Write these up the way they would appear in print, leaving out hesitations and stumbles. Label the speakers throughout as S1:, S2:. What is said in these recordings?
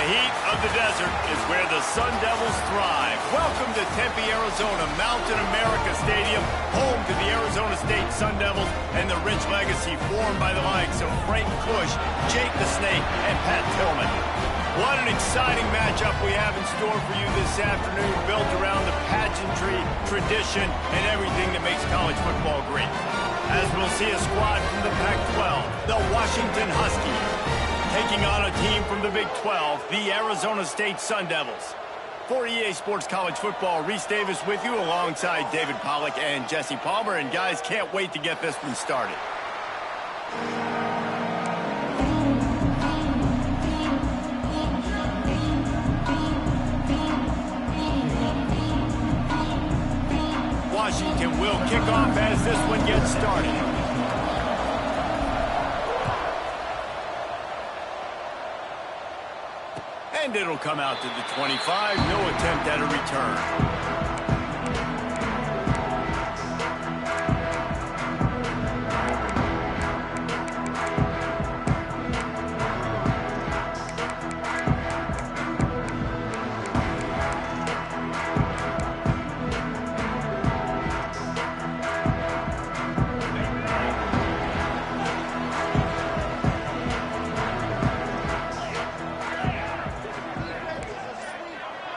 S1: the heat of the desert is where the Sun Devils thrive. Welcome to Tempe, Arizona, Mountain America Stadium, home to the Arizona State Sun Devils and the rich legacy formed by the likes of Frank Kush, Jake the Snake, and Pat Tillman. What an exciting matchup we have in store for you this afternoon, built around the pageantry, tradition, and everything that makes college football great. As we'll see a squad from the Pac-12, the Washington Huskies, taking on a team from the Big 12, the Arizona State Sun Devils. For EA Sports College Football, Reese Davis with you alongside David Pollack and Jesse Palmer. And guys, can't wait to get this one started. Washington will kick off as this one gets started. And it'll come out to the 25. No attempt at a return.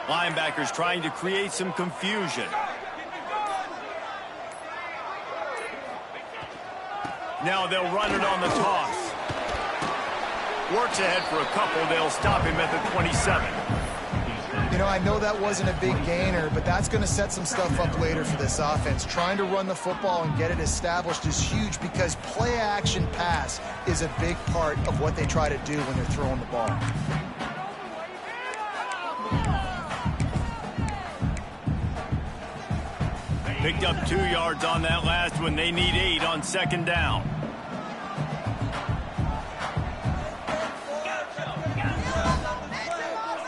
S1: Linebackers trying to create some confusion. Now they'll run it on the toss. Works ahead for a couple. They'll stop him at the 27.
S2: You know, I know that wasn't a big gainer, but that's going to set some stuff up later for this offense. Trying to run the football and get it established is huge because play-action pass is a big part of what they try to do when they're throwing the ball.
S1: Picked up 2 yards on that last one. They need 8 on second down.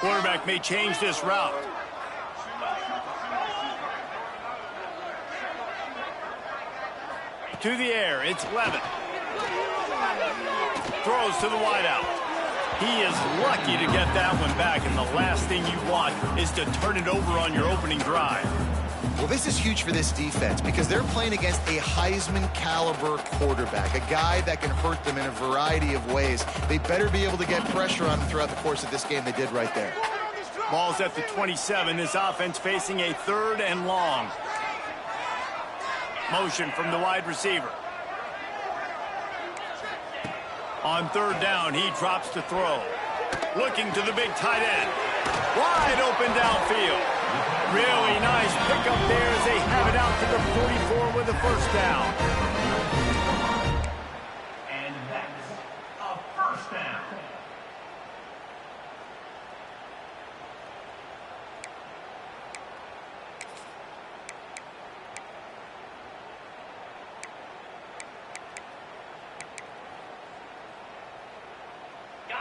S1: Quarterback may change this route. To the air, it's Levin. Throws to the wideout. He is lucky to get that one back, and the last thing you want is to turn it over on your opening drive.
S2: Well, this is huge for this defense because they're playing against a Heisman-caliber quarterback, a guy that can hurt them in a variety of ways. They better be able to get pressure on him throughout the course of this game. They did right there.
S1: Ball's at the 27. This offense facing a 3rd and long. Motion from the wide receiver. On 3rd down, he drops to throw. Looking to the big tight end. Wide open downfield. Really nice pickup there as they have it out to the 44 with a first down. And that's a first down.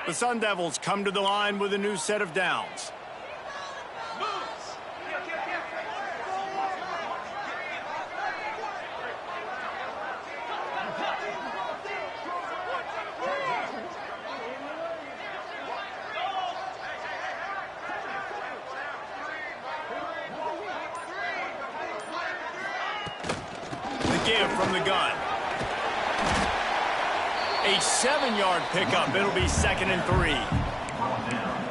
S1: The Sun Devils come to the line with a new set of downs. Give from the gun. A 7-yard pickup. It'll be 2nd and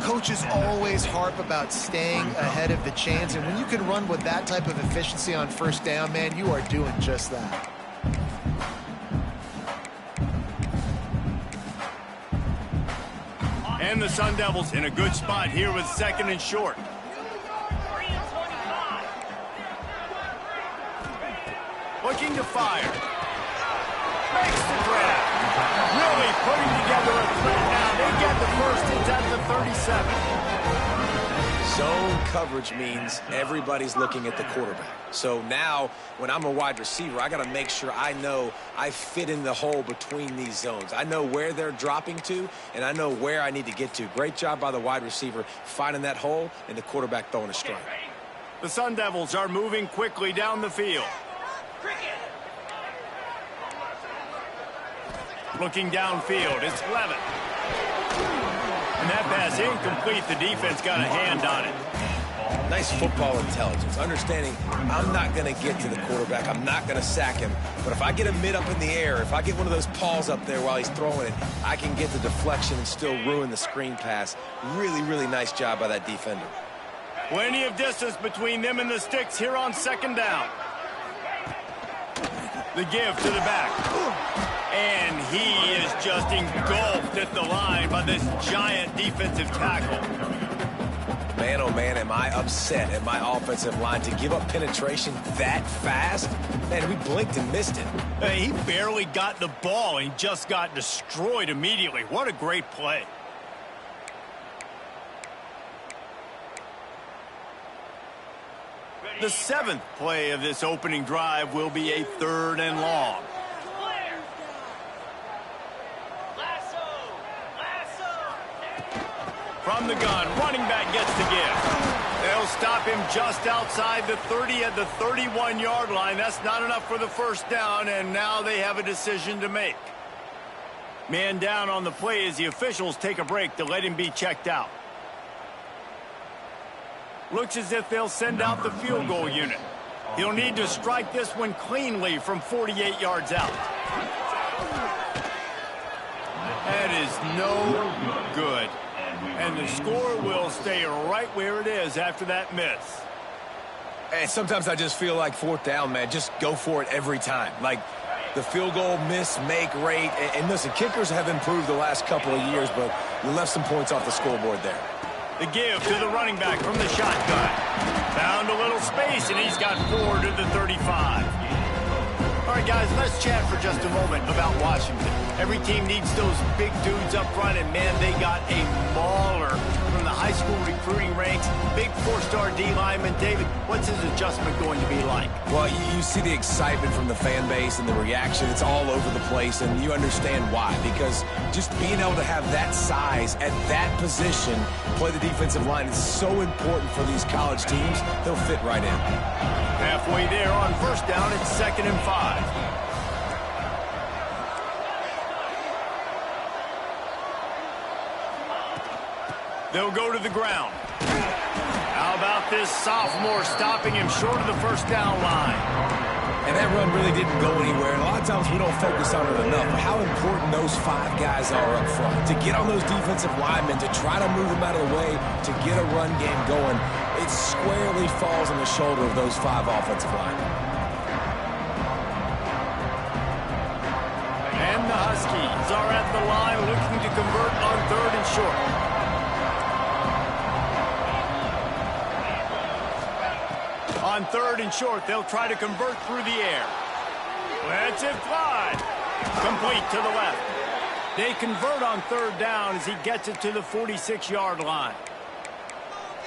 S1: 3.
S2: Coaches always harp about staying ahead of the chains, and when you can run with that type of efficiency on first down, man, you are doing just that.
S1: And the Sun Devils in a good spot here with 2nd and short. Looking to fire. Makes the grab. Really putting together a threat now. They get the first. It's at the 37.
S3: Zone coverage means everybody's looking at the quarterback. So now, when I'm a wide receiver, I got to make sure I know I fit in the hole between these zones. I know where they're dropping to, and I know where I need to get to. Great job by the wide receiver finding that hole and the quarterback throwing a strike.
S1: The Sun Devils are moving quickly down the field. Looking downfield, it's Levin. And that pass incomplete. The defense got a hand on it.
S3: Nice football intelligence, understanding I'm not going to get to the quarterback. I'm not going to sack him. But if I get a mid up in the air, if I get one of those paws up there while he's throwing it, I can get the deflection and still ruin the screen pass. Really, really nice job by that defender.
S1: Plenty of distance between them and the sticks here on second down. The give to the back. And he is just engulfed at the line by this giant defensive tackle.
S3: Man, oh man, am I upset at my offensive line to give up penetration that fast? Man, we blinked and missed it.
S1: Hey, he barely got the ball and just got destroyed immediately. What a great play. The 7th play of this opening drive will be a 3rd and long. From the gun, running back gets the give. They'll stop him just outside the 30 at the 31-yard line. That's not enough for the first down, and now they have a decision to make. Man down on the play as the officials take a break to let him be checked out. Looks as if they'll send out the field goal unit. He'll need to strike this one cleanly from 48 yards out. That is no good. And the score will stay right where it is after that miss.
S3: And sometimes I just feel like 4th down, man. Just go for it every time. Like the field goal miss, make rate. And listen, kickers have improved the last couple of years, but we left some points off the scoreboard there.
S1: The give to the running back from the shotgun. Found a little space, and he's got 4 to the 35. All right, guys, let's chat for just a moment about Washington. Every team needs those big dudes up front, and, man, they got a mauler from the high school recruiting ranks. Big 4-star D lineman. David, what's his adjustment going to be like?
S3: Well, you see the excitement from the fan base and the reaction. It's all over the place, and you understand why. Because just being able to have that size at that position, play the defensive line, is so important for these college teams. They'll fit right in.
S1: Halfway there on first down, it's 2nd and 5. They'll go to the ground. How about this sophomore stopping him short of the first down line?
S3: And that run really didn't go anywhere. And a lot of times we don't focus on it enough. But how important those 5 guys are up front. To get on those defensive linemen, to try to move them out of the way, to get a run game going. It squarely falls on the shoulder of those 5 offensive linemen.
S1: And the Huskies are at the line looking to convert on 3rd and short. On 3rd and short, they'll try to convert through the air. Lets it fly. Complete to the left. They convert on 3rd down as he gets it to the 46-yard line.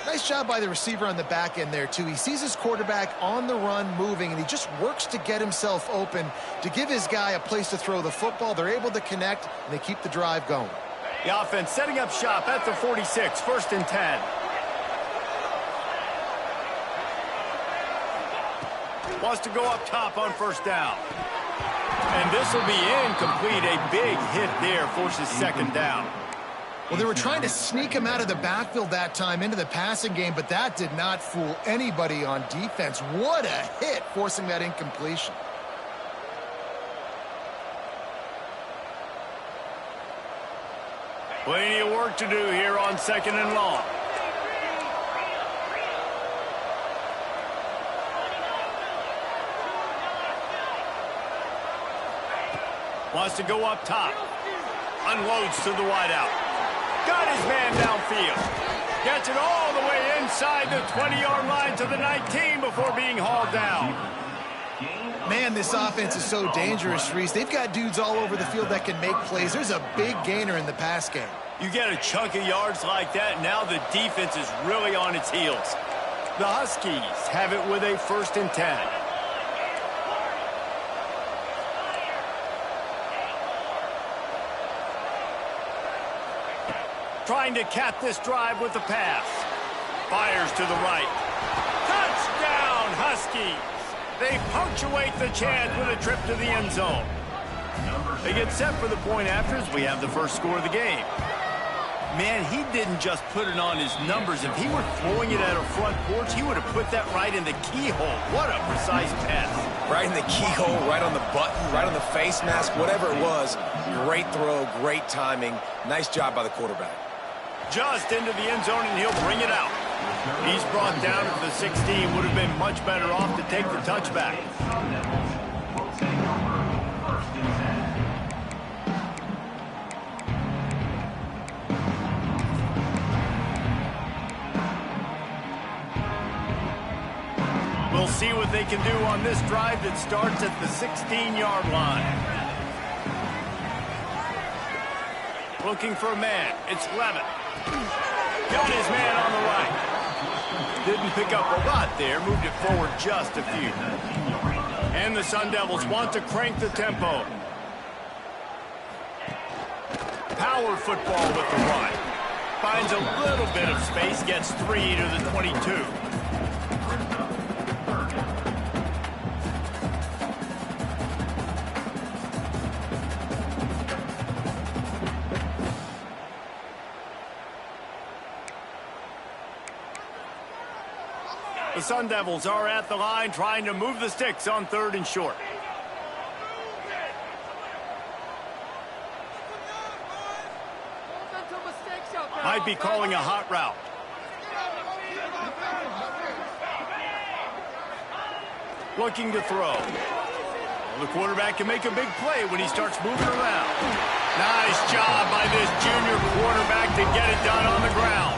S2: Nice job by the receiver on the back end there, too. He sees his quarterback on the run moving, and he just works to get himself open to give his guy a place to throw the football. They're able to connect, and they keep the drive going.
S1: The offense setting up shop at the 46, 1st and 10. Wants to go up top on first down. And this will be incomplete. A big hit there forces 2nd down.
S2: Well, they were trying to sneak him out of the backfield that time into the passing game, but that did not fool anybody on defense. What a hit, forcing that incompletion.
S1: Plenty of work to do here on 2nd and long. Wants to go up top. Unloads to the wideout. Got his man downfield. Gets it all the way inside the 20-yard line to the 19 before being hauled down.
S2: Man, this offense is so dangerous, Reese. They've got dudes all over the field that can make plays. There's a big gainer in the pass game.
S1: You get a chunk of yards like that, now the defense is really on its heels. The Huskies have it with a 1st and 10. Trying to cap this drive with the pass. Fires to the right. Touchdown, Huskies! They punctuate the chance with a trip to the end zone. They get set for the point after as we have the first score of the game. Man, he didn't just put it on his numbers. If he were throwing it at a front porch, he would have put that right in the keyhole. What a precise pass.
S3: Right in the keyhole, right on the button, right on the face mask, whatever it was. Great throw, great timing. Nice job by the quarterback.
S1: Just into the end zone, and he'll bring it out. He's brought down to the 16. Would have been much better off to take the touchback. We'll see what they can do on this drive that starts at the 16-yard line. Looking for a man. It's Levitt. Got his man on the right. Didn't pick up a lot there. Moved it forward just a few. And the Sun Devils want to crank the tempo. Power football with the run. Finds a little bit of space. Gets 3 to the 22. The Sun Devils are at the line trying to move the sticks on 3rd and short. Might be calling a hot route. Looking to throw. Well, the quarterback can make a big play when he starts moving around. Nice job by this junior quarterback to get it done on the ground.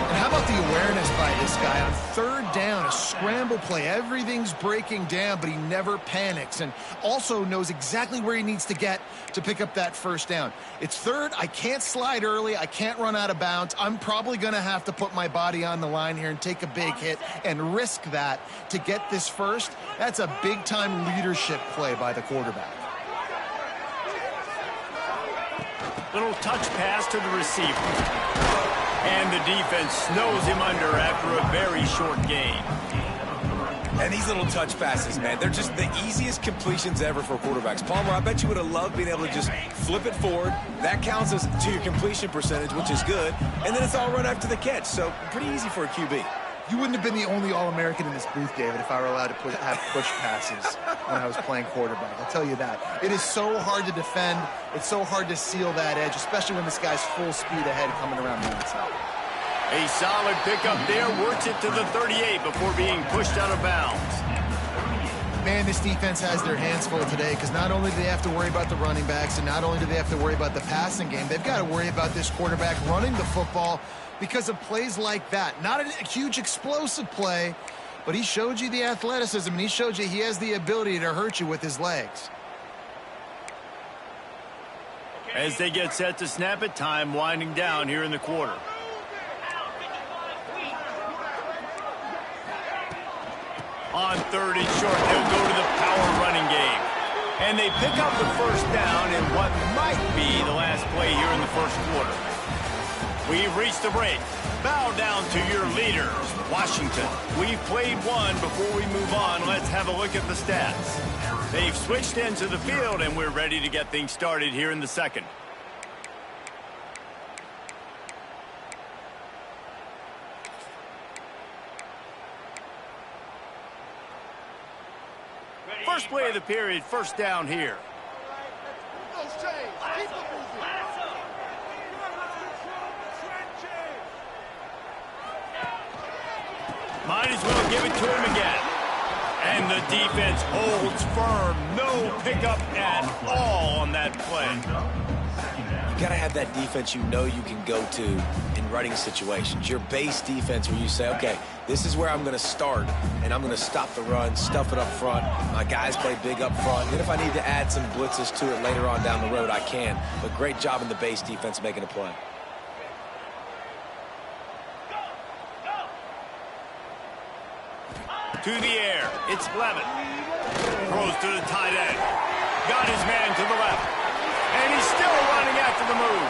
S2: And how about the awareness by this guy on 3rd down, a scramble play. Everything's breaking down, but he never panics and also knows exactly where he needs to get to pick up that 1st down. It's 3rd. I can't slide early. I can't run out of bounds. I'm probably going to have to put my body on the line here and take a big hit and risk that to get this 1st. That's a big-time leadership play by the quarterback.
S1: Little touch pass to the receiver. And the defense snows him under after a very short gain.
S3: And these little touch passes, man, they're just the easiest completions ever for quarterbacks. Palmer, I bet you would have loved being able to just flip it forward. That counts as to your completion percentage, which is good. And then it's all run after the catch. So pretty easy for a QB.
S2: You wouldn't have been the only All-American in this booth, David, if I were allowed to have push passes when I was playing quarterback. I'll tell you that. It is so hard to defend. It's so hard to seal that edge, especially when this guy's full speed ahead coming around the outside.
S1: A solid pickup there. Works it to the 38 before being pushed out of bounds.
S2: Man, this defense has their hands full today because not only do they have to worry about the running backs and not only do they have to worry about the passing game, they've got to worry about this quarterback running the football because of plays like that. Not a huge explosive play, but he showed you the athleticism, and he showed you he has the ability to hurt you with his legs.
S1: As they get set to snap it, time winding down here in the quarter. On 3rd and short, they'll go to the power running game. And they pick up the 1st down in what might be the last play here in the 1st quarter. We've reached the break. Bow down to your leaders, Washington. We've played one. Before we move on, let's have a look at the stats. They've switched into the field, and we're ready to get things started here in the 2nd. First play of the period, 1st down here. Might as well give it to him again. And the defense holds firm. No pickup at all on that play.
S3: You got to have that defense you know you can go to in running situations. Your base defense where you say, okay, this is where I'm going to start, and I'm going to stop the run, stuff it up front. My guys play big up front. Then if I need to add some blitzes to it later on down the road, I can. But great job in the base defense making a play.
S1: To the air, it's Levitt. Throws to the tight end. Got his man to the left. And he's still running after the move.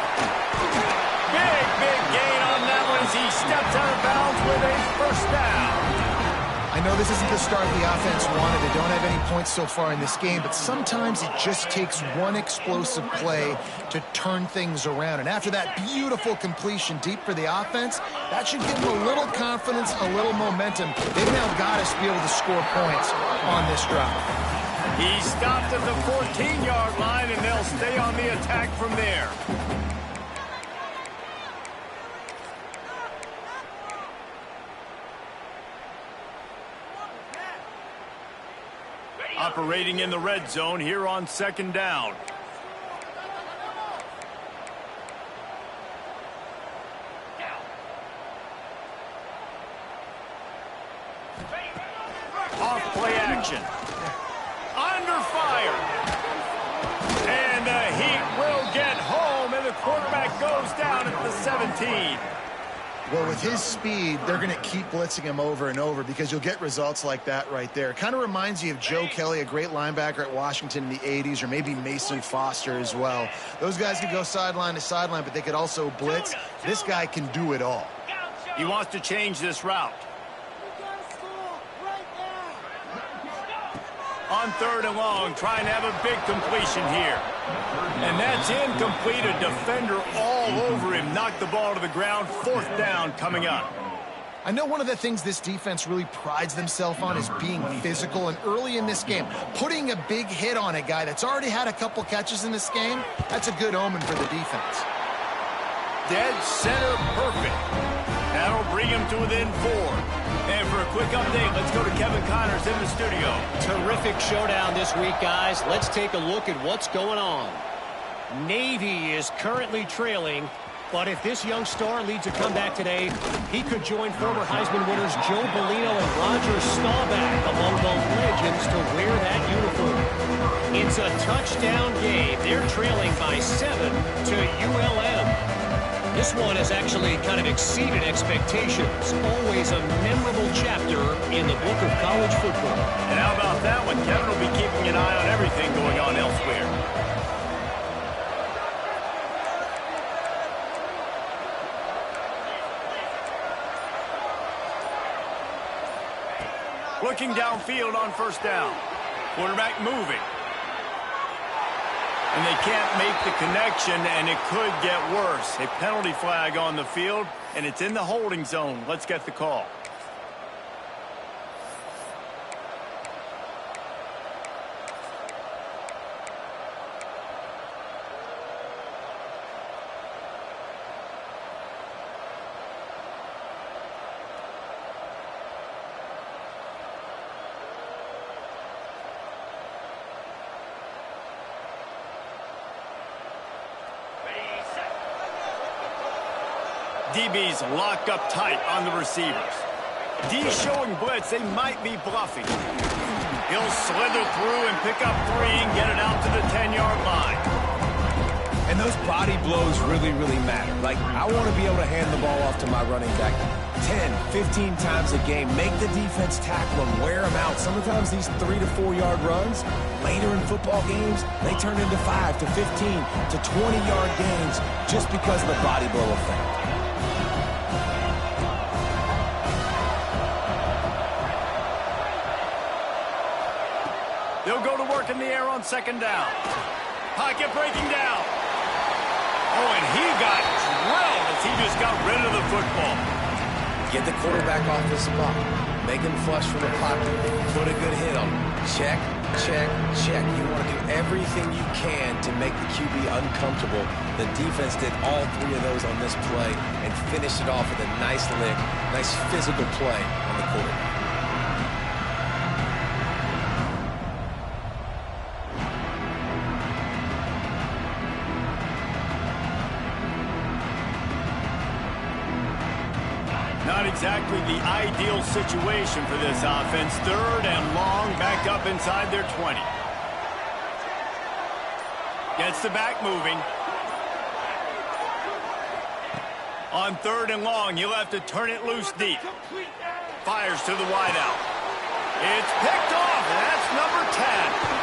S1: Big gain on that one as he steps out of bounds with a 1st down.
S2: I I know this isn't the start the offense wanted. They don't have any points so far in this game, but sometimes it just takes one explosive play to turn things around. And after that beautiful completion deep for the offense, that should give them a little confidence, a little momentum. They've now got to be able to score points on this drive.
S1: He stopped at the 14-yard line, and they'll stay on the attack from there. Operating in the red zone here on 2nd down. Off play action. Under fire. And the Heat will get home, and the quarterback goes down at the 17.
S2: Well, with his speed, they're going to keep blitzing him over and over because you'll get results like that right there. It kind of reminds you of Joe Kelly, a great linebacker at Washington in the 80s, or maybe Mason Foster as well. Those guys could go sideline to sideline, but they could also blitz. This guy can do it all.
S1: He wants to change this route. On 3rd and long, trying to have a big completion here. And that's incomplete. A defender all over him. Knocked the ball to the ground. 4th down coming up.
S2: I know one of the things this defense really prides themselves on is being physical. And early in this game, putting a big hit on a guy that's already had a couple catches in this game, that's a good omen for the defense.
S1: Dead center perfect. That'll bring him to within 4. And for a quick update, let's go to Kevin Connors in the studio.
S4: Terrific showdown this week, guys. Let's take a look at what's going on. Navy is currently trailing, but if this young star leads a comeback today, he could join former Heisman winners Joe Bellino and Roger Staubach among the legends to wear that uniform. It's a touchdown game. They're trailing by 7 to ULM. This one has actually kind of exceeded expectations. Always a memorable chapter in the book of college football.
S1: And how about that one? Kevin will be keeping an eye on everything going on elsewhere. Looking downfield on 1st down. Quarterback moving. And they can't make the connection, and it could get worse. A penalty flag on the field, and it's in the holding zone. Let's get the call. DB's locked up tight on the receivers. D showing blitz. They might be bluffing. He'll slither through and pick up 3 and get it out to the 10-yard line.
S3: And those body blows really, really matter. Like, I want to be able to hand the ball off to my running back 10, 15 times a game. Make the defense tackle them, wear them out. Sometimes these 3 to 4 yard runs, later in football games, they turn into 5 to 15 to 20-yard gains just because of the body blow effect.
S1: They'll go to work in the air on 2nd down. Pocket breaking down. Oh, and he got drilled as he just got rid of the football.
S3: Get the quarterback off the spot. Make him flush from the pocket. Put a good hit on him. Check, check, check. You want to do everything you can to make the QB uncomfortable. The defense did all 3 of those on this play and finished it off with a nice lick, nice physical play on the quarterback.
S1: Not exactly the ideal situation for this offense. 3rd and long, back up inside their 20. Gets the back moving. On 3rd and long, he'll have to turn it loose deep. Fires to the wideout. It's picked off, and that's number 10.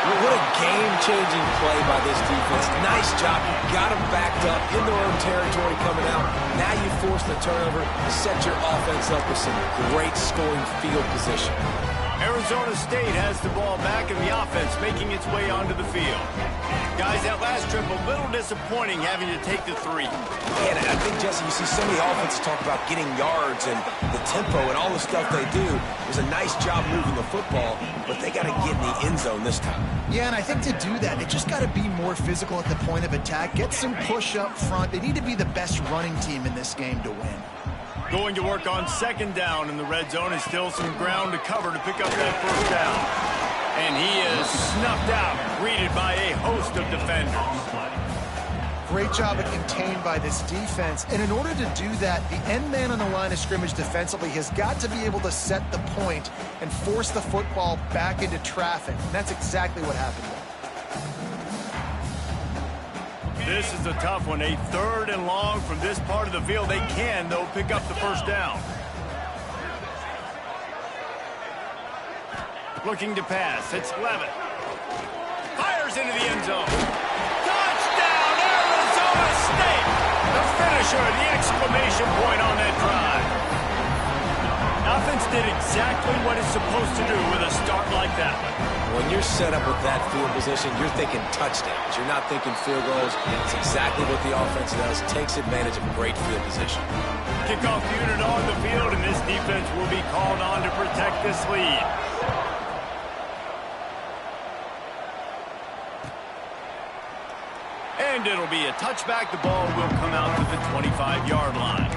S3: What a game-changing play by this defense. Nice job. You got them backed up in their own territory coming out. Now you force the turnover to set your offense up with some great scoring field position.
S1: Arizona State has the ball back and the offense making its way onto the field. Guys, that last trip a little disappointing having to take the three.
S3: And I think, Jesse, you see so many offenses talk about getting yards and the tempo and all the stuff they do. It was a nice job moving the football, but they got to get in the end zone this time.
S2: Yeah, and I think to do that, they just got to be more physical at the point of attack, get some push up front. They need to be the best running team in this game to win.
S1: Going to work on second down in the red zone is still some ground to cover to pick up that first down. And he is snuffed out, greeted by a host of defenders.
S2: Great job of contained by this defense. And in order to do that, the end man on the line of scrimmage defensively has got to be able to set the point and force the football back into traffic. And that's exactly what happened there.
S1: This is a tough one. A third and long from this part of the field. They can, though, pick up the first down. Looking to pass. It's Levitt. Fires into the end zone. Touchdown, Arizona State! The finisher, the exclamation point on that drive. Offense did exactly what it's supposed to do with a start like that one.
S3: When you're set up with that field position, you're thinking touchdowns. You're not thinking field goals. It's exactly what the offense does. Takes advantage of a great field position.
S1: Kickoff unit on the field, and this defense will be called on to protect this lead. And it'll be a touchback. The ball will come out to the 25-yard line.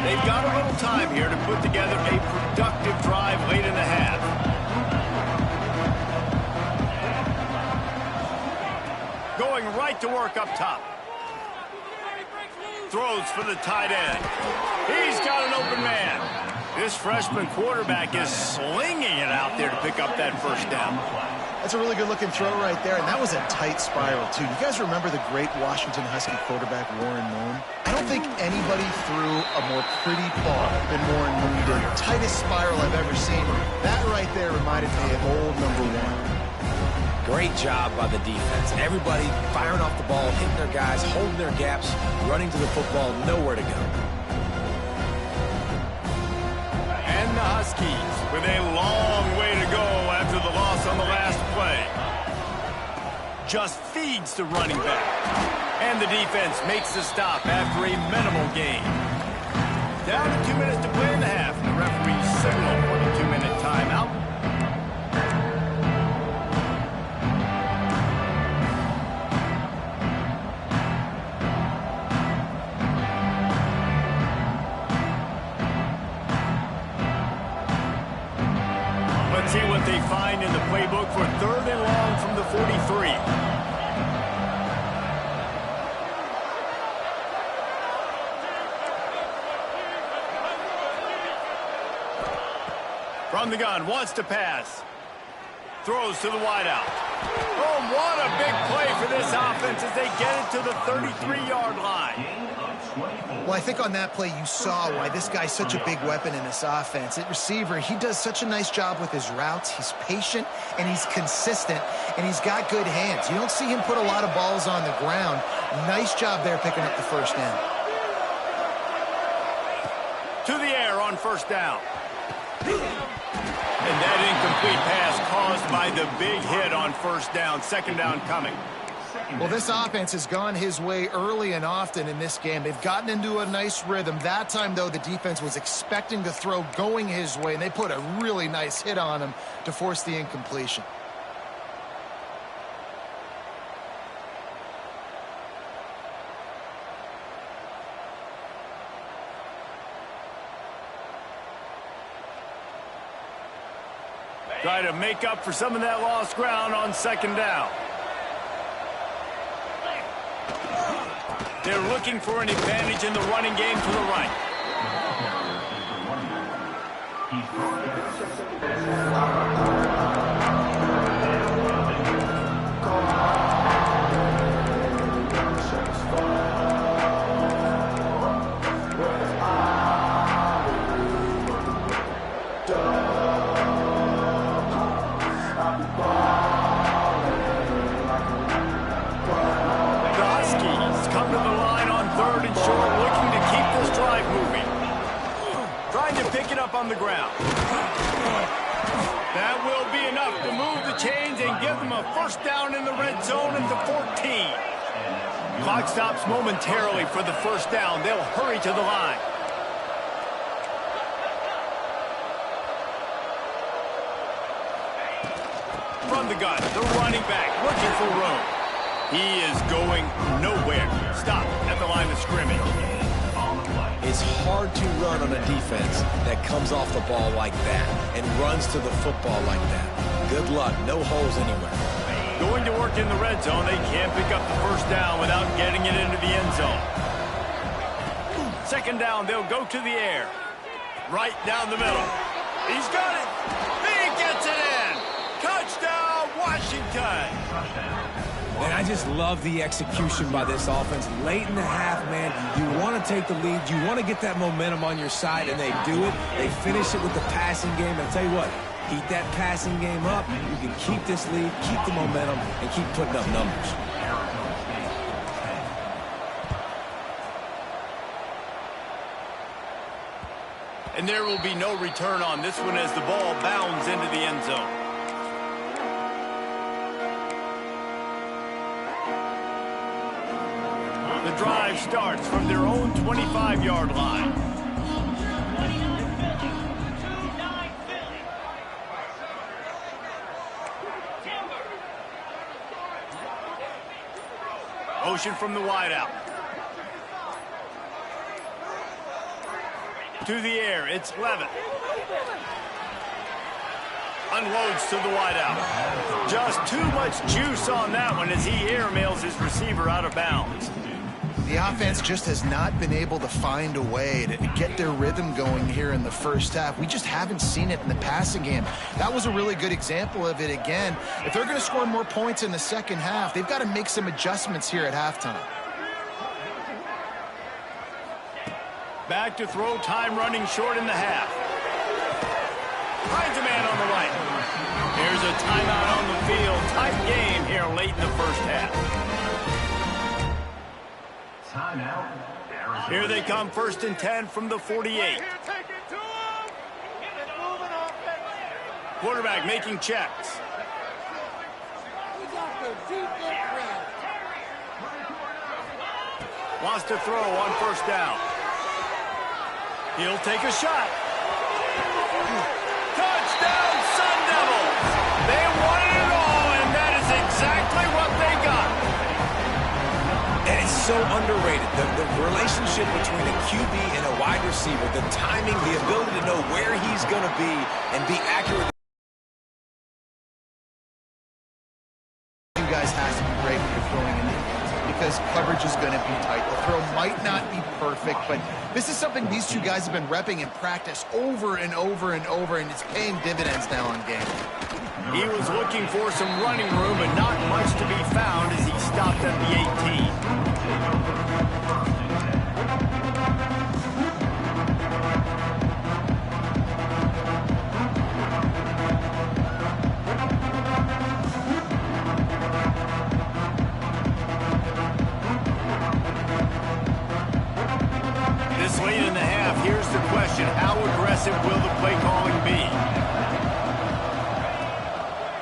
S1: They've got a little time here to put together a productive drive late in the half. Going right to work up top. Throws for the tight end. He's got an open man. This freshman quarterback is slinging it out there to pick up that first down.
S2: That's a really good-looking throw right there, and that was a tight spiral, too. You guys remember the great Washington Husky quarterback, Warren Moon? I don't think anybody threw a more pretty ball than Warren Moon did. Tightest spiral I've ever seen. That right there reminded me of old number one.
S3: Great job by the defense. Everybody firing off the ball, hitting their guys, holding their gaps, running to the football, nowhere to go.
S1: And the Huskies with a long way to go after the loss on the last play. Just feeds the running back. And the defense makes the stop after a minimal gain. Down to 2 minutes to play in the half. The referee signal for the 2-minute timeout. Let's see what they find in the playbook for third and long from the 43. From the gun, wants to pass. Throws to the wideout. Oh, what a big play for this offense as they get it to the 33-yard line.
S2: Well, I think on that play you saw why this guy's such a big weapon in this offense. At receiver, he does such a nice job with his routes. He's patient, and he's consistent, and he's got good hands. You don't see him put a lot of balls on the ground. Nice job there picking up the first down.
S1: To the air on first down. And that incomplete pass caused by the big hit on first down. Second down coming.
S2: Well, this offense has gone his way early and often in this game. They've gotten into a nice rhythm. That time, though, the defense was expecting the throw going his way, and they put a really nice hit on him to force the incompletion.
S1: Try to make up for some of that lost ground on second down. They're looking for an advantage in the running game to the right. 3rd and short, looking to keep this drive moving. Trying to pick it up on the ground. That will be enough to move the chains and give them a first down in the red zone at the 14. Clock stops momentarily for the first down. They'll hurry to the line. From the gun, the running back looking for room. He is going nowhere. Stop at the line of scrimmage.
S3: It's hard to run on a defense that comes off the ball like that and runs to the football like that. Good luck. No holes anywhere.
S1: Going to work in the red zone. They can't pick up the first down without getting it into the end zone. 2nd down, they'll go to the air. Right down the middle. He's got it. He gets it in. Touchdown, Washington.
S3: Man, I just love the execution by this offense. Late in the half, man, you want to take the lead. You want to get that momentum on your side, and they do it. They finish it with the passing game. I'll tell you what, keep that passing game up. You can keep this lead, keep the momentum, and keep putting up numbers.
S1: And there will be no return on this one as the ball bounds into the end zone. The drive starts from their own 25-yard line. Motion from the wideout. To the air, it's Levin. Unloads to the wideout. Just too much juice on that one as he airmails his receiver out of bounds.
S2: The offense just has not been able to find a way to get their rhythm going here in the first half. We just haven't seen it in the passing game. That was a really good example of it again. If they're going to score more points in the second half, they've got to make some adjustments here at halftime.
S1: Back to throw, time running short in the half. Finds a man on the right. Here's a timeout on the field. Tight game here late in the first half. Here they come, 1st and 10 from the 48. Quarterback making checks. Wants to throw on 1st down. He'll take a shot. Touchdown, Sun Devils! They wanted it all, and that is exactly what they got.
S3: And it's so underrated. The relationship between a QB and a wide receiver, the timing, the ability to know where he's going to be and be accurate.
S2: You guys has to be great when you're throwing in defense because coverage is going to be tight. The throw might not be perfect, but this is something these two guys have been repping in practice over and over and over, and it's paying dividends now in game.
S1: He was looking for some running room, but not much to be found as he stopped at the 18. This late in the half, here's the question. How aggressive will the play calling be?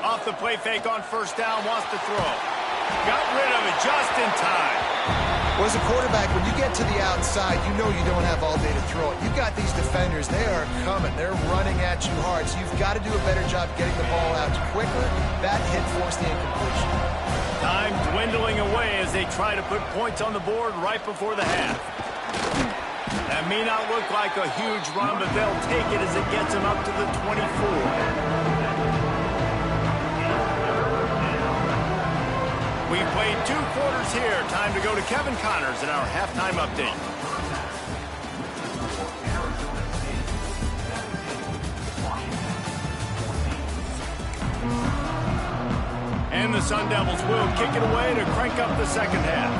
S1: Off the play fake on 1st down, wants to throw. Got rid of it just in time.
S2: Well, as a quarterback, when you get to the outside, you know you don't have all day to throw it. You've got these defenders. They are coming. They're running at you hard, so you've got to do a better job getting the ball out quicker. That hit forced the incompletion.
S1: Time dwindling away as they try to put points on the board right before the half. That may not look like a huge run, but they'll take it as it gets them up to the 24. We played 2 quarters here. Time to go to Kevin Connors in our halftime update. And the Sun Devils will kick it away to crank up the second half.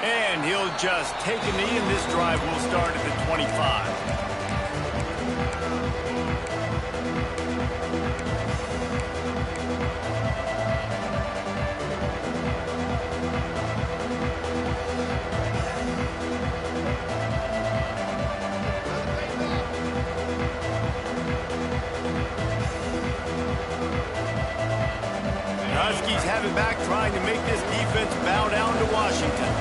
S1: And he'll just take a knee, and this drive will start at the 25. Huskies have it back, trying to make this defense bow down to Washington.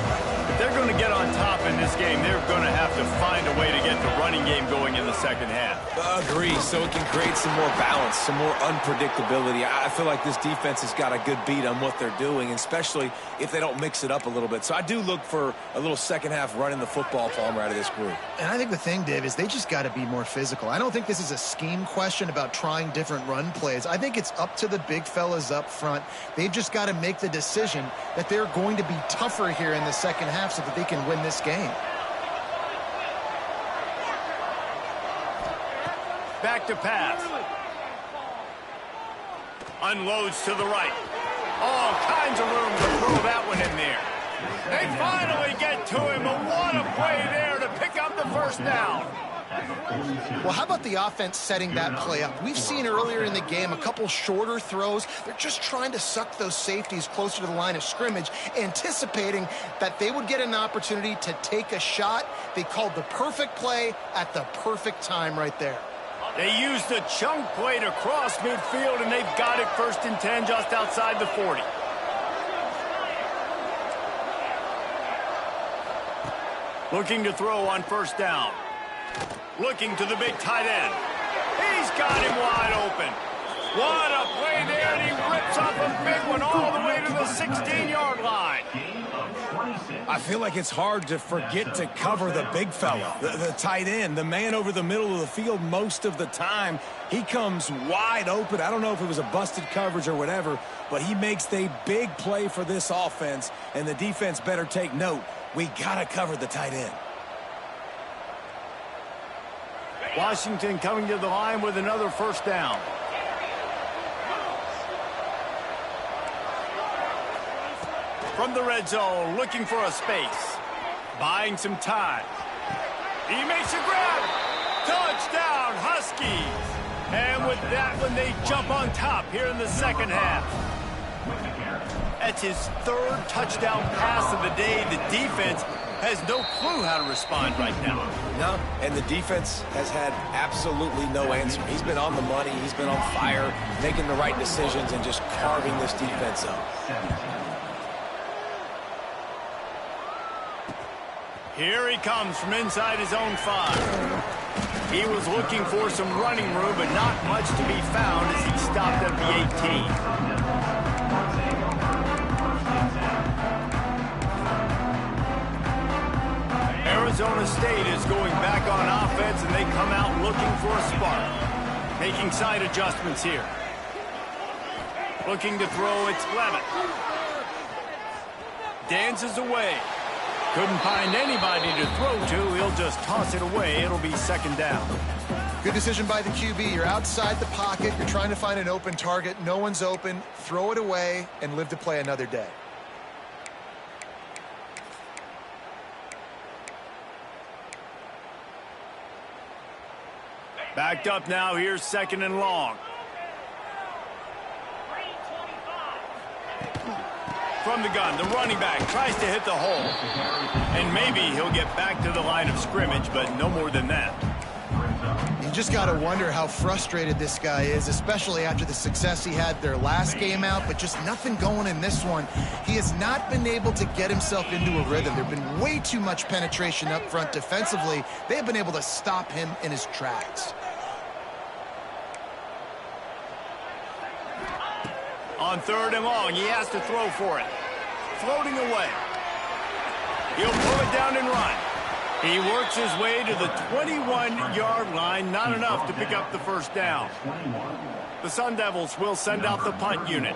S1: If they're going to get on top in this game, they're going to have to find a way to get the running game going in the second half.
S3: Agree, so it can create some more balance, some more unpredictability. I feel like this defense has got a good beat on what they're doing, especially if they don't mix it up a little bit. So I do look for a little second half running the football, Palmer, out of this group.
S2: And I think the thing, Dave, is they just got to be more physical. I don't think this is a scheme question about trying different run plays. I think it's up to the big fellas up front. They've just got to make the decision that they're going to be tougher here in the second half so that they can win this game.
S1: Back to pass. Unloads to the right. All kinds of room to throw that one in there. They finally get to him, but what a play there to pick up the first down.
S2: Well, how about the offense setting that play up? We've seen earlier in the game a couple shorter throws. They're just trying to suck those safeties closer to the line of scrimmage, anticipating that they would get an opportunity to take a shot. They called the perfect play at the perfect time right there.
S1: They used the chunk play to cross midfield, and they've got it 1st and 10 just outside the 40. Looking to throw on 1st down. Looking to the big tight end. He's got him wide open. What a play there, and he rips off a big one all the way to the 16-yard line.
S3: I feel like it's hard to forget to cover the big fella, the tight end, the man over the middle of the field most of the time. He comes wide open. I don't know if it was a busted coverage or whatever, but he makes the big play for this offense, and the defense better take note. We got to cover the tight end.
S1: Washington coming to the line with another 1st down. From the red zone, looking for a space. Buying some time. He makes a grab. Touchdown, Huskies. And with that one, they jump on top here in the second half. That's his 3rd touchdown pass of the day. The defense has no clue how to respond right now.
S3: No, and the defense has had absolutely no answer. He's been on the money. He's been on fire, making the right decisions and just carving this defense up.
S1: Here he comes from inside his own 5. He was looking for some running room, but not much to be found as he stopped at the 18. Arizona State is going back on offense, and they come out looking for a spark. Making side adjustments here. Looking to throw, it's Levitt. Dances away. Couldn't find anybody to throw to. He'll just toss it away. It'll be 2nd down.
S2: Good decision by the QB. You're outside the pocket. You're trying to find an open target. No one's open. Throw it away and live to play another day.
S1: Backed up now. Here's 2nd and long. From the gun, the running back tries to hit the hole. And maybe he'll get back to the line of scrimmage, but no more than that.
S2: You just got to wonder how frustrated this guy is, especially after the success he had their last game out, but just nothing going in this one. He has not been able to get himself into a rhythm. There have been way too much penetration up front defensively. They have been able to stop him in his tracks.
S1: On 3rd and long, he has to throw for it. Floating away. He'll pull it down and run. He works his way to the 21-yard line. Not enough to pick up the 1st down. The Sun Devils will send out the punt unit.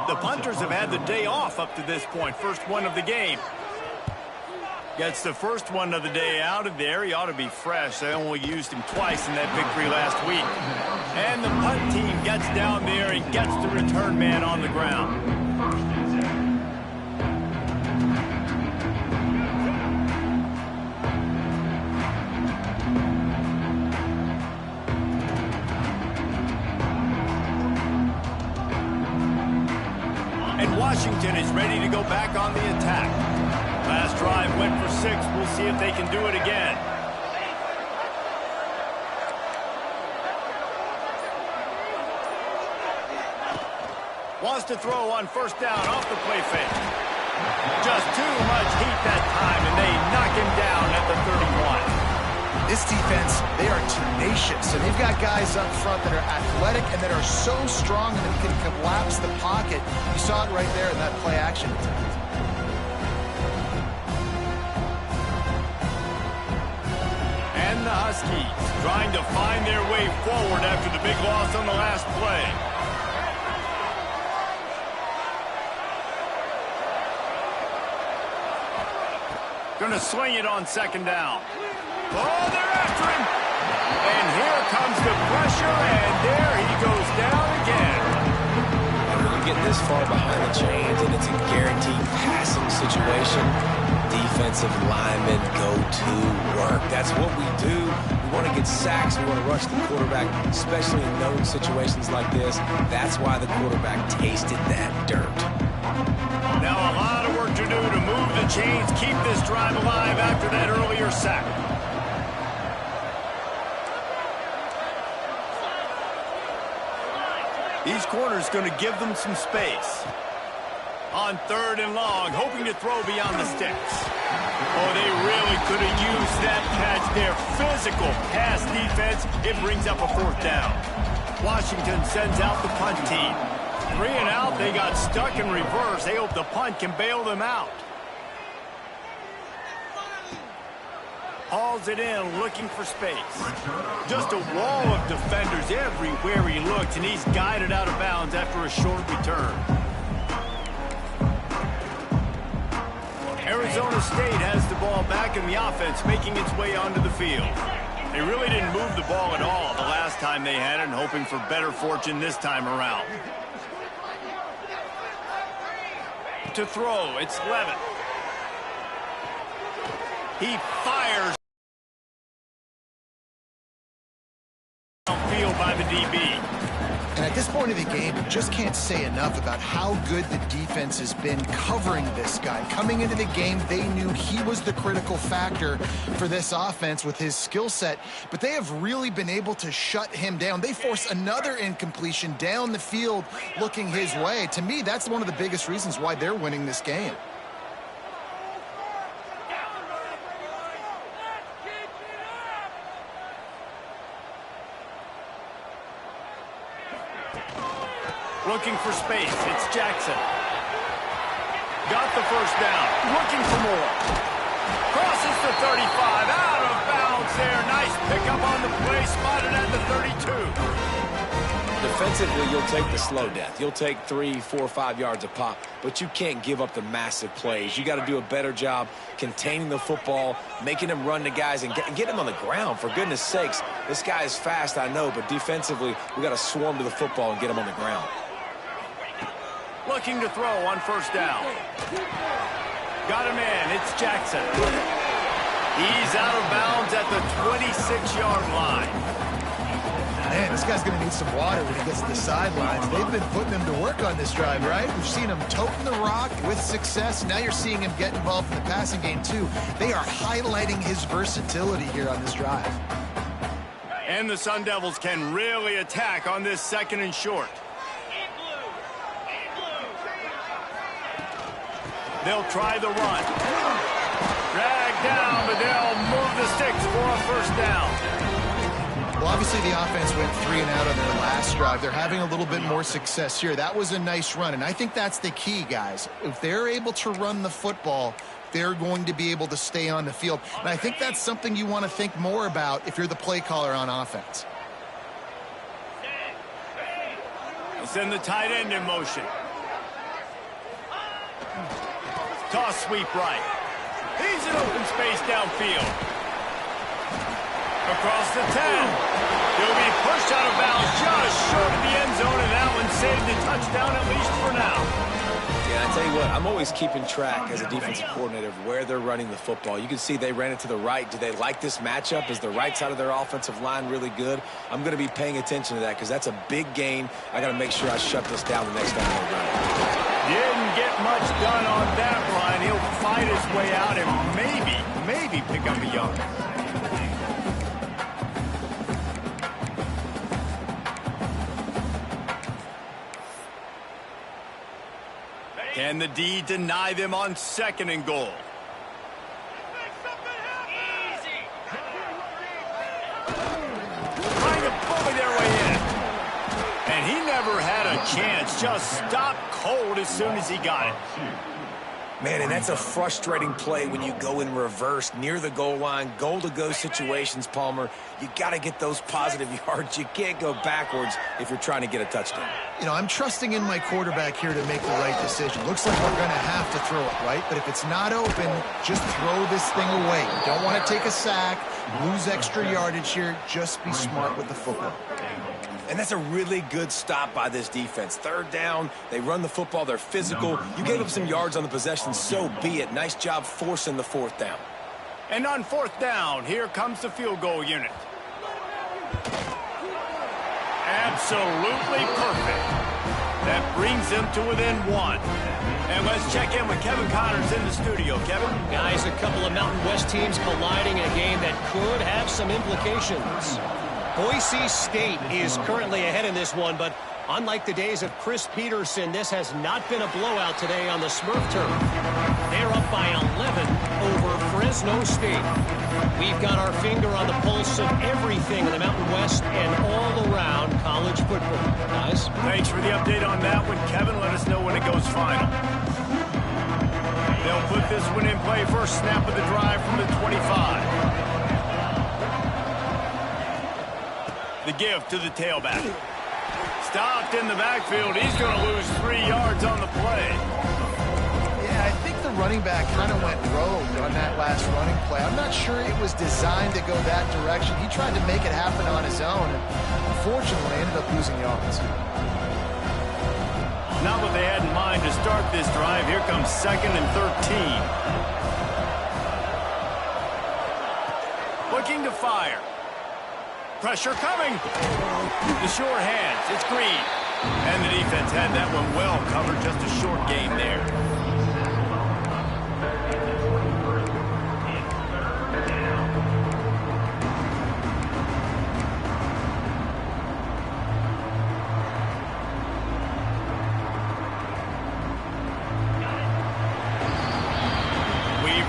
S1: The punters have had the day off up to this point. First one of the game. Gets the first one of the day out of there. He ought to be fresh. They only used him twice in that victory last week. And the punt team gets down there and gets the return man on the ground. And Washington is ready to go back on the attack. Last drive went for 6. We'll see if they can do it again. Wants to throw on first down off the play fake. Just too much heat that time, and they knock him down at the 31.
S2: This defense, they are tenacious, and they've got guys up front that are athletic and that are so strong that they can collapse the pocket. You saw it right there in that play action attempt.
S1: And the Huskies trying to find their way forward after the big loss on the last play. Gonna swing it on second down. Oh, they're after him. And here comes the pressure, and there he goes down again.
S3: And when you get this far behind the chains and it's a guaranteed passing situation, defensive linemen go to work. That's what we do. We want to get sacks. We want to rush the quarterback, especially in known situations like this. That's why the quarterback tasted that dirt.
S1: Now a lot of work to do to move the chains, keep this drive alive after that earlier sack. These corners going to give them some space. On third and long, hoping to throw beyond the sticks. Oh, they really could have used that catch there. Physical pass defense. It brings up a fourth down. Washington sends out the punt team. 3 and out, they got stuck in reverse. They hope the punt can bail them out. Hauls it in, looking for space. Just a wall of defenders everywhere he looks, and he's guided out of bounds after a short return. Arizona State has the ball back in the offense, making its way onto the field. They really didn't move the ball at all the last time they had it, and hoping for better fortune this time around. To throw, it's Levitt. He fires downfield by the DB.
S2: And at this point of the game, you just can't say enough about how good the defense has been covering this guy. Coming into the game, they knew he was the critical factor for this offense with his skill set, but they have really been able to shut him down. They force another incompletion down the field looking his way. To me, that's one of the biggest reasons why they're winning this game.
S1: Looking for space, it's Jackson. Got the first down, looking for more. Crosses the 35, out of bounds there. Nice pickup on the play, spotted at the 32.
S3: Defensively, you'll take the slow death. You'll take 3, 4, 5 yards a pop, but you can't give up the massive plays. You got to do a better job containing the football, making them run the guys, and get them on the ground. For goodness sakes, this guy is fast, I know, but defensively, we got to swarm to the football and get him on the ground.
S1: Looking to throw on first down. Got him in. It's Jackson. He's out of bounds at the 26-yard line.
S2: Man, this guy's going to need some water when he gets to the sidelines. They've been putting him to work on this drive, right? We've seen him toting the rock with success. Now you're seeing him get involved in the passing game, too. They are highlighting his versatility here on this drive.
S1: And the Sun Devils can really attack on this second and short. They'll try the run. Drag down, but they'll move the sticks for a first down.
S2: Well, obviously the offense went 3 and out on their last drive. They're having a little bit more success here. That was a nice run, and I think that's the key, guys. If they're able to run the football, they're going to be able to stay on the field. And I think that's something you want to think more about if you're the play caller on offense.
S1: They'll send the tight end in motion. Toss sweep right. He's in open space downfield. Across the 10. He'll be pushed out of bounds just short of the end zone, and that one saved the touchdown at least for now.
S3: Yeah, I tell you what, I'm always keeping track as a defensive coordinator of where they're running the football. You can see they ran it to the right. Do they like this matchup? Is the right side of their offensive line really good? I'm going to be paying attention to that because that's a big gain. I got to make sure I shut this down the next time they run it.
S1: Didn't get much done on that line. He'll fight his way out and maybe pick up a yard. Can the D deny them on 2nd and goal? Trying to bully their way in. And he never had a chance. Just stopped cold as soon as he got it.
S3: Man, and that's a frustrating play when you go in reverse near the goal line. Goal-to-go situations, Palmer. You got to get those positive yards. You can't go backwards if you're trying to get a touchdown.
S2: You know, I'm trusting in my quarterback here to make the right decision. Looks like we're going to have to throw it, right? But if it's not open, just throw this thing away. You don't want to take a sack, lose extra yardage here. Just be smart with the football.
S3: And that's a really good stop by this defense. 3rd down, they run the football, they're physical. You gave up some yards on the possession, so be it. Nice job forcing the 4th down.
S1: And on 4th down, here comes the field goal unit. Absolutely perfect. That brings them to within 1. And let's check in with Kevin Connors in the studio. Kevin?
S4: Guys, a couple of Mountain West teams colliding in a game that could have some implications. Boise State is currently ahead in this one, but unlike the days of Chris Peterson, this has not been a blowout today on the Smurf turf. They're up by 11 over Fresno State. We've got our finger on the pulse of everything in the Mountain West and all around college football. Guys?
S1: Thanks for the update on that one, Kevin. Let us know when it goes final. They'll put this one in play. First snap of the drive from the 25. The give to the tailback. Stopped in the backfield. He's going to lose 3 yards on the play.
S2: Yeah, I think the running back kind of went rogue on that last running play. I'm not sure it was designed to go that direction. He tried to make it happen on his own, and unfortunately ended up losing yards.
S1: Not what they had in mind to start this drive. Here comes 2nd and 13. Looking to fire. Pressure coming. The sure hands. It's Green. And the defense had that one well covered. Just a short game there.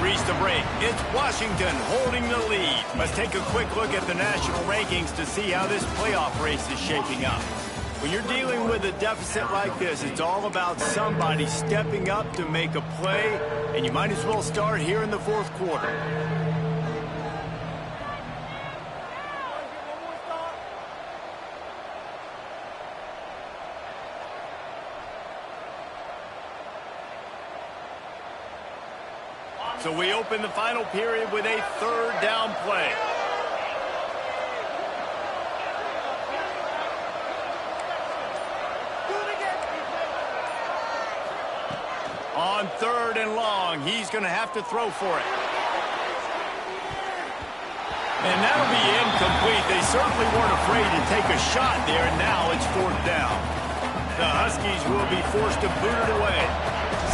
S1: Reached the break. It's Washington holding the lead. Let's take a quick look at the national rankings to see how this playoff race is shaping up. When you're dealing with a deficit like this, it's all about somebody stepping up to make a play, and you might as well start here in the 4th quarter. So we open the final period with a 3rd down play. On 3rd and long, he's going to have to throw for it. And that'll be incomplete. They certainly weren't afraid to take a shot there, and now it's 4th down. The Huskies will be forced to boot it away.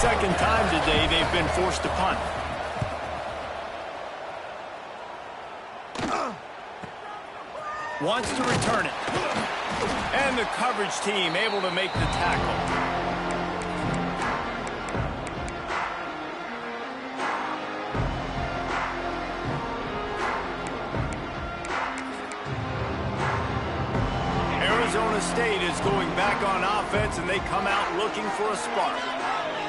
S1: 2nd time today they've been forced to punt. Wants to return it. And the coverage team able to make the tackle. Arizona State is going back on offense, and they come out looking for a spark.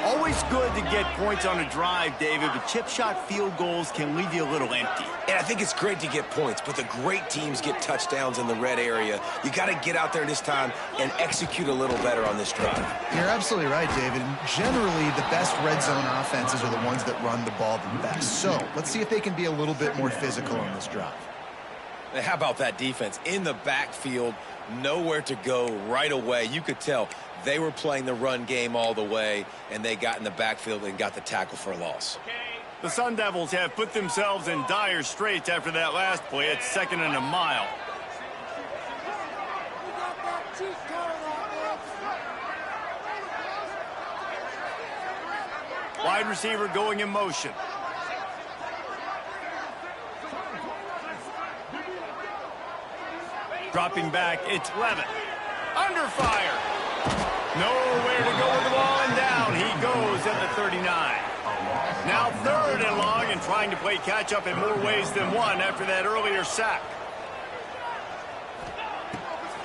S1: Always good to get points on a drive, David, but chip shot field goals can leave you a little empty.
S3: And I think it's great to get points, but the great teams get touchdowns in the red area. You got to get out there this time and execute a little better on this drive.
S2: You're absolutely right, David. Generally, the best red zone offenses are the ones that run the ball the best. So let's see if they can be a little bit more physical on this drive.
S3: How about that defense? In the backfield, nowhere to go right away. You could tell they were playing the run game all the way, and they got in the backfield and got the tackle for a loss.
S1: The Sun Devils have put themselves in dire straits after that last play. It's 2nd and a mile. Wide receiver going in motion. Dropping back, it's Levitt. Under fire. Nowhere to go with the ball, and down he goes at the 39. Now 3rd and long and trying to play catch-up in more ways than one after that earlier sack.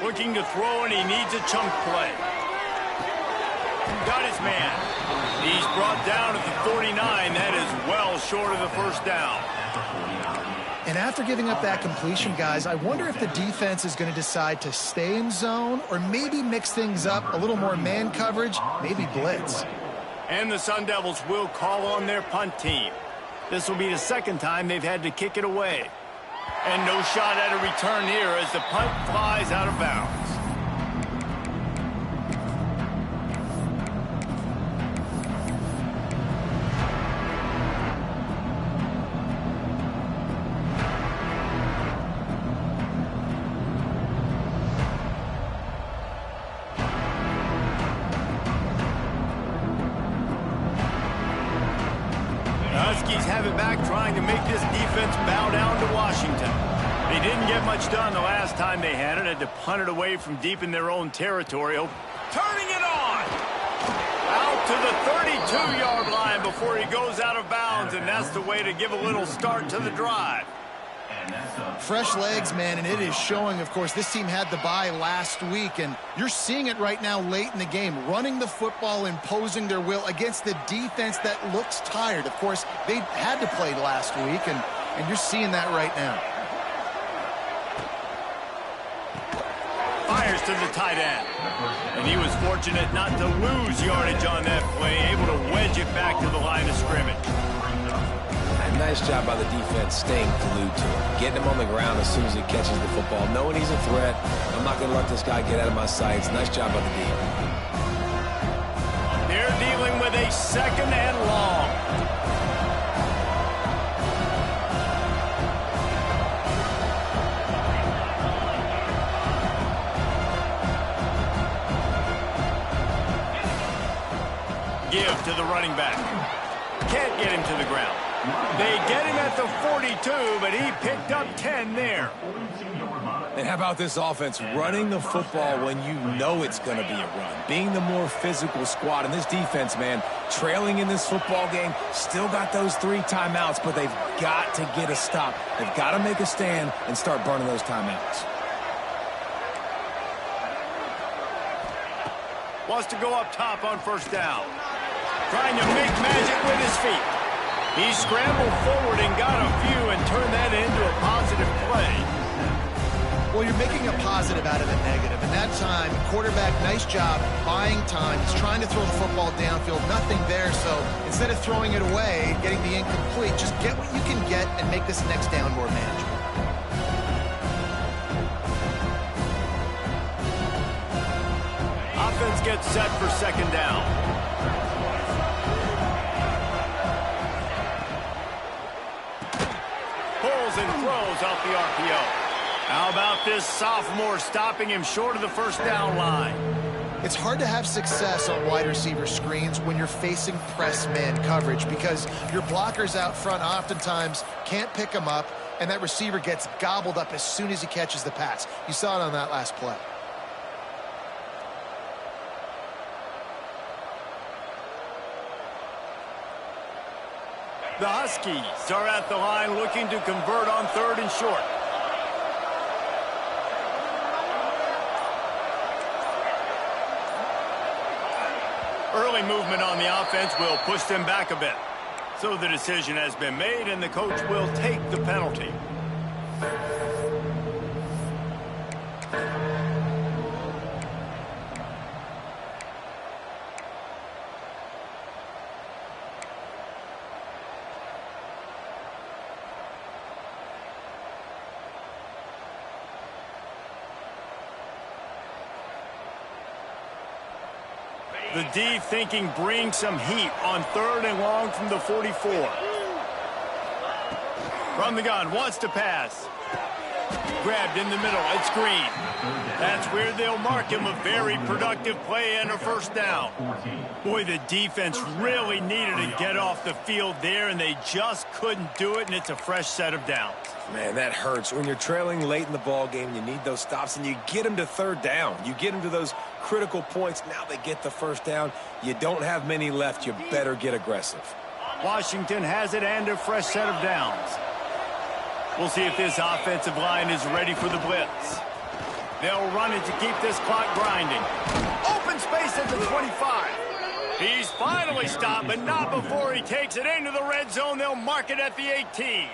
S1: Looking to throw, and he needs a chunk play. Got his man. He's brought down at the 49. That is well short of the first down.
S2: And after giving up that completion, guys, I wonder if the defense is going to decide to stay in zone or maybe mix things up, a little more man coverage, maybe blitz.
S1: And the Sun Devils will call on their punt team. This will be the 2nd time they've had to kick it away. And no shot at a return here as the punt flies out of bounds. Huskies have it back, trying to make this defense bow down to Washington. They didn't get much done the last time they had it. Had to punt it away from deep in their own territory. Turning it on! Out to the 32-yard line before he goes out of bounds, and that's the way to give a little start to the drive.
S2: Fresh legs, man, and it is showing. Of course, this team had the bye last week, and you're seeing it right now late in the game, running the football, imposing their will against the defense that looks tired. Of course, they had to play last week, and you're seeing that right now.
S1: Fires to the tight end. And he was fortunate not to lose yardage on that play, able to wedge it back to the line of scrimmage.
S3: Nice job by the defense staying glued to him, getting him on the ground as soon as he catches the football, knowing he's a threat. I'm not going to let this guy get out of my sights. Nice job by the D.
S1: They're dealing with a 2nd and long. Give to the running back. Can't get him to the ground. They get him at the 42, but he picked up 10 there.
S3: And how about this offense running the football when you know it's going to be a run? Being the more physical squad. And this defense, man, trailing in this football game, still got those 3 timeouts, but they've got to get a stop. They've got to make a stand and start burning those timeouts.
S1: Wants to go up top on 1st down. Trying to make magic with his feet. He scrambled forward and got a few and turned that into a positive play.
S2: Well, you're making a positive out of a negative. And that time, quarterback, nice job buying time. He's trying to throw the football downfield. Nothing there. So instead of throwing it away, getting the incomplete, just get what you can get and make this next down more manageable.
S1: Offense gets set for 2nd down. Pulls and throws off the RPO. How about this sophomore stopping him short of the 1st down line?
S2: It's hard to have success on wide receiver screens when you're facing press man coverage because your blockers out front oftentimes can't pick them up, and that receiver gets gobbled up as soon as he catches the pass. You saw it on that last play.
S1: The Huskies are at the line looking to convert on 3rd and short. Early movement on the offense will push them back a bit. So the decision has been made, and the coach will take the penalty. The D thinking bring some heat on 3rd and long from the 44. From the gun, wants to pass. grabbed in the middle. It's Green. That's where they'll mark him. A very productive play and a first down. Boy, the defense really needed to get off the field there, and they just couldn't do it, and it's a fresh set of downs.
S3: Man, that hurts. When you're trailing late in the ball game, you need those stops, and you get them to third down. You get them to those critical points. Now they get the first down. You don't have many left. You better get aggressive.
S1: Washington has it and a fresh set of downs. We'll see if this offensive line is ready for the blitz. They'll run it to keep this clock grinding. Open space at the 25. He's finally stopped, but not before he takes it into the red zone. They'll mark it at the 18.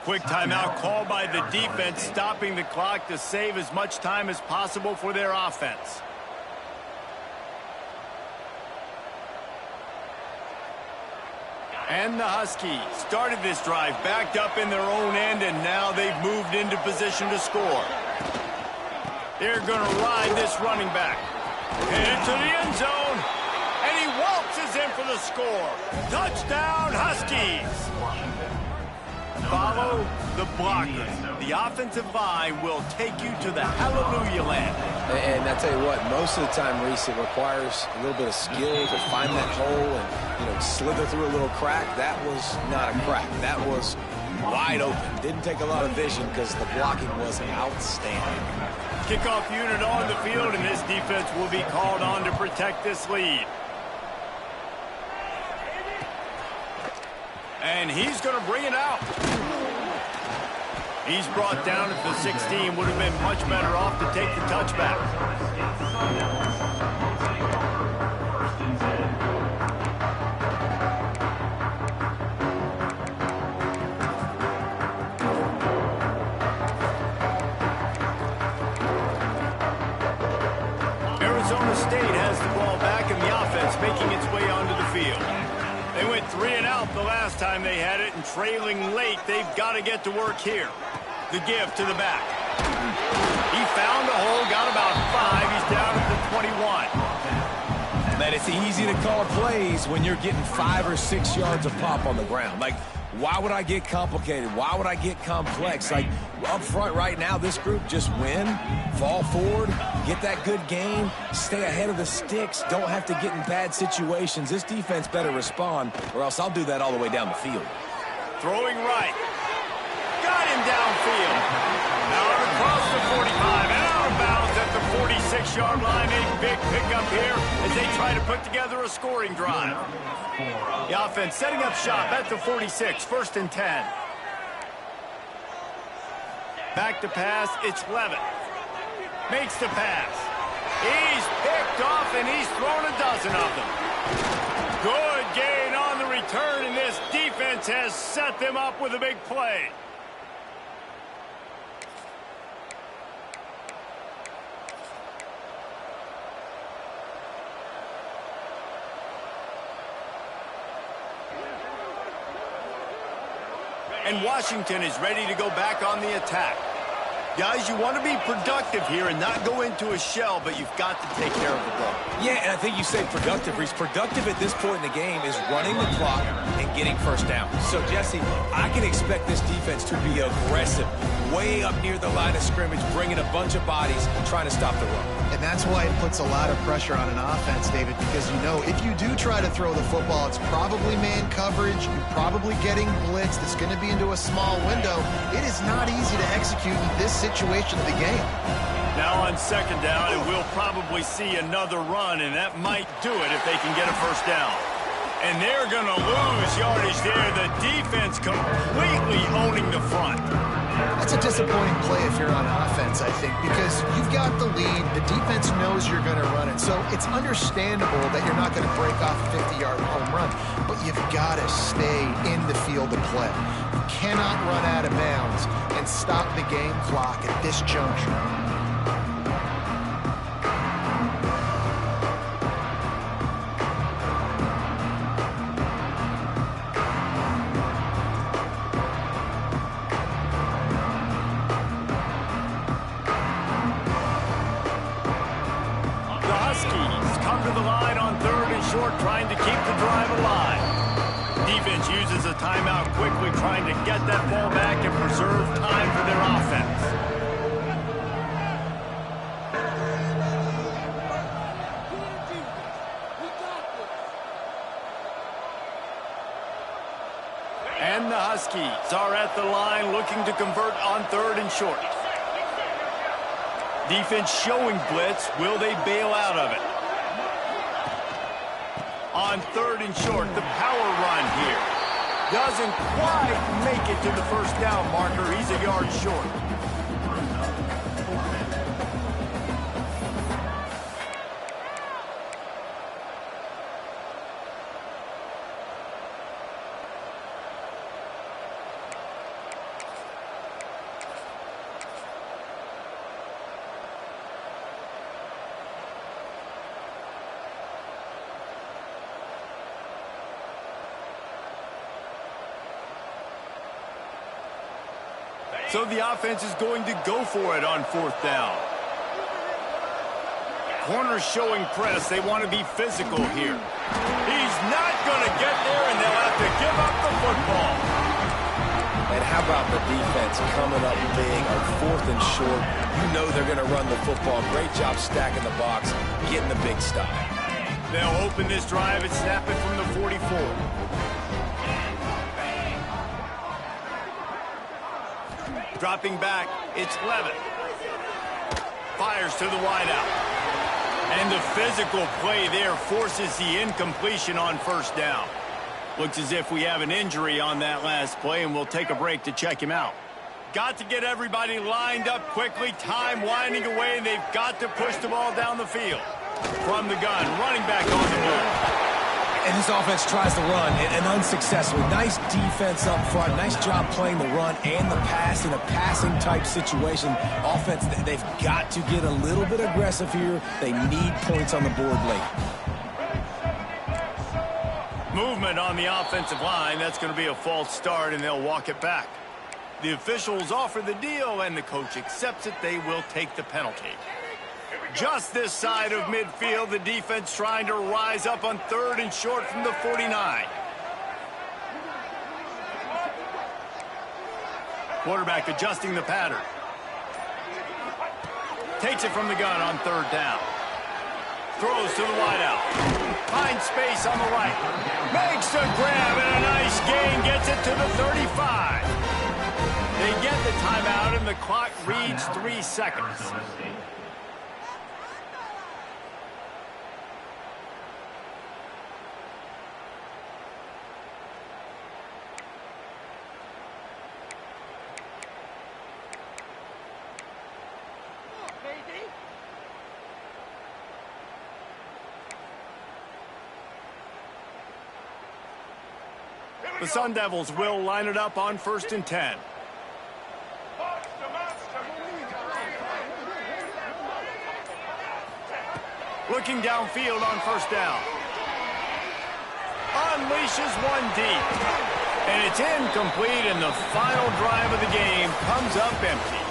S1: Quick timeout called by the defense, stopping the clock to save as much time as possible for their offense. And the Huskies started this drive backed up in their own end, and now they've moved into position to score. They're going to ride this running back. Into the end zone, and he waltzes in for the score. Touchdown, Huskies! Follow the blockers. The offensive line will take you to the hallelujah land.
S3: And I tell you what, most of the time, Reese, it requires a little bit of skill to find that hole and, slither through a little crack. That was not a crack. That was wide open. Didn't take a lot of vision because the blocking was outstanding.
S1: Kickoff unit on the field, and this defense will be called on to protect this lead. And he's going to bring it out. He's brought down at the 16. Would have been much better off to take the touchback. Arizona State has the ball back in the offense, making its way onto the field. They went 3 and out the last time they had it, and trailing late, they've got to get to work here. The give to the back. He found a hole, got about 5. He's down at the 21.
S3: Man, it's easy to call plays when you're getting 5 or 6 yards of pop on the ground. Like, why would I get complicated? Why would I get complex? Like, up front right now, this group just win, fall forward, get that good game, stay ahead of the sticks, don't have to get in bad situations. This defense better respond, or else I'll do that all the way down the field.
S1: Throwing right. Got him downfield. Out across the 45 and out of bounds at the 46-yard line. A big pickup here as they try to put together a scoring drive. The offense setting up shop at the 46, 1st and 10. Back to pass, it's Levitt. Makes the pass. He's picked off, and he's thrown a dozen of them. Good gain on the return, and this defense has set them up with a big play. And Washington is ready to go back on the attack. Guys, you want to be productive here and not go into a shell, but you've got to take care of the ball.
S3: Yeah, and I think you say productive, Reese. Productive at this point in the game is running the clock and getting first down. So, Jesse, I can expect this defense to be aggressive, way up near the line of scrimmage, bringing a bunch of bodies, trying to stop the run.
S2: And that's why it puts a lot of pressure on an offense, David, because if you do try to throw the football, it's probably man coverage. You're probably getting blitzed. It's going to be into a small window. It is not easy to execute in this situation of the game.
S1: Now on 2nd down, and we'll probably see another run, and that might do it if they can get a first down. And they're going to lose yardage there. The defense completely owning the front.
S2: That's a disappointing play if you're on offense, I think, because you've got the lead. The defense knows you're going to run it. So it's understandable that you're not going to break off a 50-yard home run, but you've got to stay in the field of play. You cannot run out of bounds and stop the game clock at this juncture.
S1: Come to the line on 3rd and short, trying to keep the drive alive. Defense uses a timeout quickly, trying to get that ball back and preserve time for their offense. And the Huskies are at the line looking to convert on 3rd and short. Defense showing blitz. Will they bail out of it? On 3rd and short, the power run here. Doesn't quite make it to the first down marker. He's a yard short. So the offense is going to go for it on 4th down. Corners showing press. They want to be physical here. He's not going to get there, and they'll have to give up the football.
S3: And how about the defense coming up big on 4th and short? You know they're going to run the football. Great job stacking the box, getting the big stop.
S1: They'll open this drive and snap it from the 44. Dropping back, it's Levitt. Fires to the wideout. And the physical play there forces the incompletion on 1st down. Looks as if we have an injury on that last play, and we'll take a break to check him out. Got to get everybody lined up quickly. Time winding away, and they've got to push the ball down the field. From the gun, running back on the move.
S3: And this offense tries to run, and unsuccessfully. Nice defense up front. Nice job playing the run and the pass in a passing-type situation. Offense, they've got to get a little bit aggressive here. They need points on the board late.
S1: Movement on the offensive line. That's going to be a false start, and they'll walk it back. The officials offer the deal, and the coach accepts it. They will take the penalty. Just this side of midfield, the defense trying to rise up on 3rd and short from the 49. Quarterback adjusting the pattern. Takes it from the gun on 3rd down. Throws to the wideout. Finds space on the right. Makes a grab and a nice gain. Gets it to the 35. They get the timeout and the clock reads 3 seconds. The Sun Devils will line it up on 1st and 10. Looking downfield on 1st down. Unleashes one deep. And it's incomplete, and the final drive of the game comes up empty.